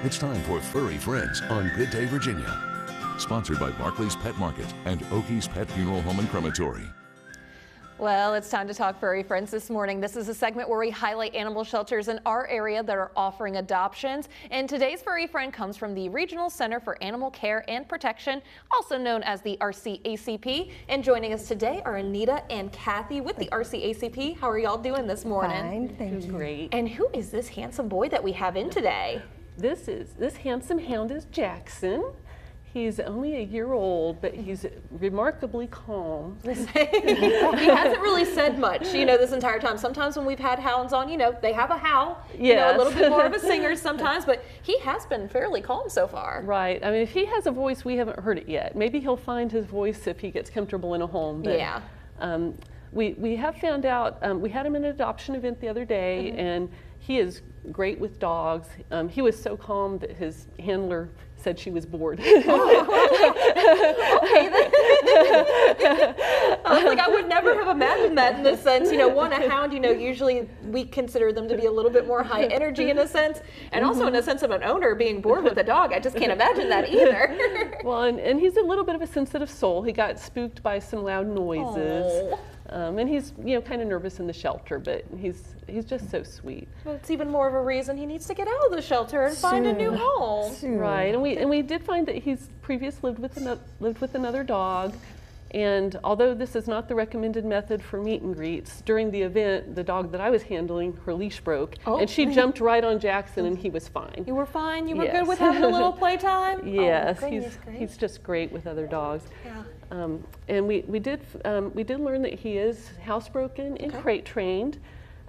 It's time for Furry Friends on Good Day, Virginia. Sponsored by Barclays Pet Market and Oakey's Pet Funeral Home and Crematory. Well, it's time to talk furry friends this morning. This is a segment where we highlight animal shelters in our area that are offering adoptions. And today's furry friend comes from the Regional Center for Animal Care and Protection, also known as the RCACP. And joining us today are Anita and Kathy with the RCACP. How are y'all doing this morning? Fine, thank you. Great. And who is this handsome boy that we have in today? This handsome hound is Jackson. He's only a year old, but he's remarkably calm. He hasn't really said much, this entire time. Sometimes when we've had hounds on, they have a howl, a little bit more of a singer sometimes, but he has been fairly calm so far. Right. I mean, if he has a voice, we haven't heard it yet. Maybe he'll find his voice if he gets comfortable in a home. But, yeah. We have found out, we had him in an adoption event the other day, and he is great with dogs. He was so calm that his handler said she was bored. Okay, then. I would never have imagined that in the sense, a hound, usually we consider them to be a little bit more high energy in a sense, and also in a sense of an owner being bored with a dog. I just can't imagine that either. Well, and he's a little bit of a sensitive soul. He got spooked by some loud noises. And he's, kind of nervous in the shelter, but he's just so sweet. Well, it's even more of a reason he needs to get out of the shelter and find a new home. Right, and we did find that he's previously lived with another dog. And although this is not the recommended method for meet and greets, during the event, the dog that I was handling, her leash broke, and she jumped right on Jackson, and he was fine. You were fine? You were good with having a little playtime? Yes, he's just great with other dogs. Yeah. And we did learn that he is housebroken and crate trained.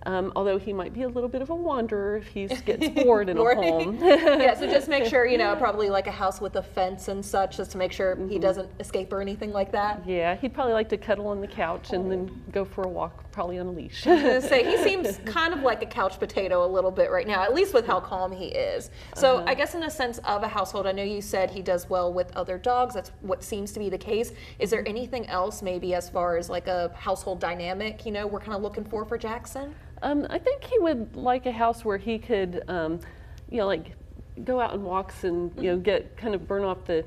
Although he might be a little bit of a wanderer if he gets bored in a home. Yeah, so just make sure, probably like a house with a fence and such, just to make sure he doesn't escape or anything like that. Yeah, he'd probably like to cuddle on the couch and then go for a walk, probably on a leash. I was gonna say, he seems kind of like a couch potato a little bit right now, at least with how calm he is. So I guess in a sense of a household, I know you said he does well with other dogs. That's what seems to be the case. Is there anything else maybe as far as like a household dynamic, we're kind of looking for Jackson? I think he would like a house where he could, like go out on walks and, get kind of burn off the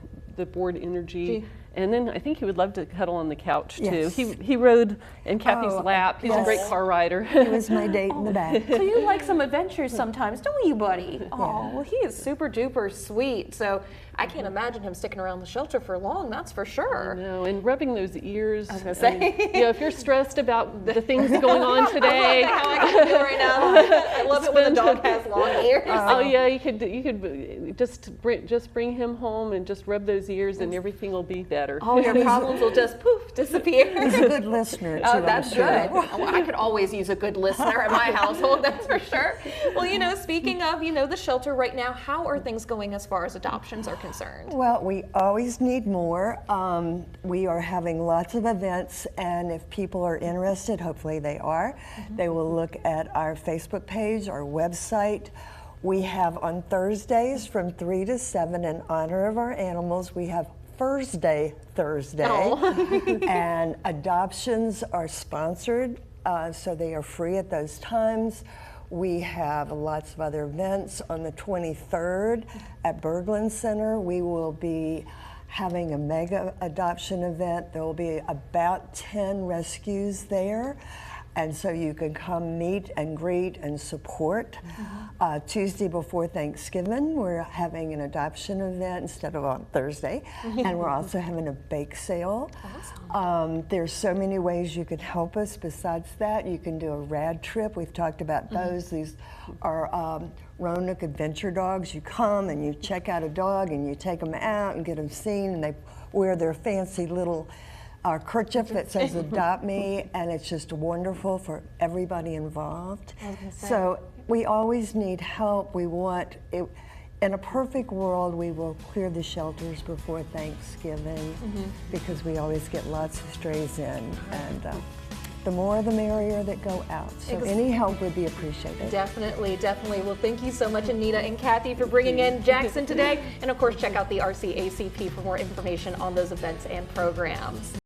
bored energy. And then I think he would love to cuddle on the couch too. Yes. He rode in Kathy's lap. He's a great car rider. He was my date in the back. So you like some adventures sometimes, don't you, buddy? Oh, well, he is super duper sweet. So I can't imagine him sticking around the shelter for long, that's for sure. No, and rubbing those ears. I was gonna say. If you're stressed about the things going on today. I love how I can do right now. I love it when the dog has long ears. Oh yeah, you could just bring him home and just rub those ears, and everything will be better. All your problems will just poof disappear. He's a good listener too. Oh, that's good. I could always use a good listener in my household, that's for sure. Well, speaking of, the shelter right now, how are things going as far as adoptions are concerned? Well, we always need more. We are having lots of events, and if people are interested, hopefully they are, they will look at our Facebook page, our website. We have on Thursdays from 3 to 7 in honor of our animals. We have Thursday, and adoptions are sponsored, so they are free at those times. We have lots of other events. On the 23rd at Berglund Center, we will be having a mega adoption event. There will be about 10 rescues there. And so you can come meet and greet and support. Tuesday before Thanksgiving, we're having an adoption event instead of on Thursday. And we're also having a bake sale. Awesome. There's so many ways you can help us. Besides that, you can do a rad trip. We've talked about those. These are Roanoke adventure dogs. You come and you check out a dog and you take them out and get them seen, and they wear their fancy little kerchief that says adopt me, and it's just wonderful for everybody involved. So we always need help. We want it. In a perfect world, we will clear the shelters before Thanksgiving because we always get lots of strays in, and the more the merrier that go out. So any help would be appreciated. Definitely, definitely. Well, thank you so much, Anita and Kathy, for bringing in Jackson today. And of course, check out the RCACP for more information on those events and programs.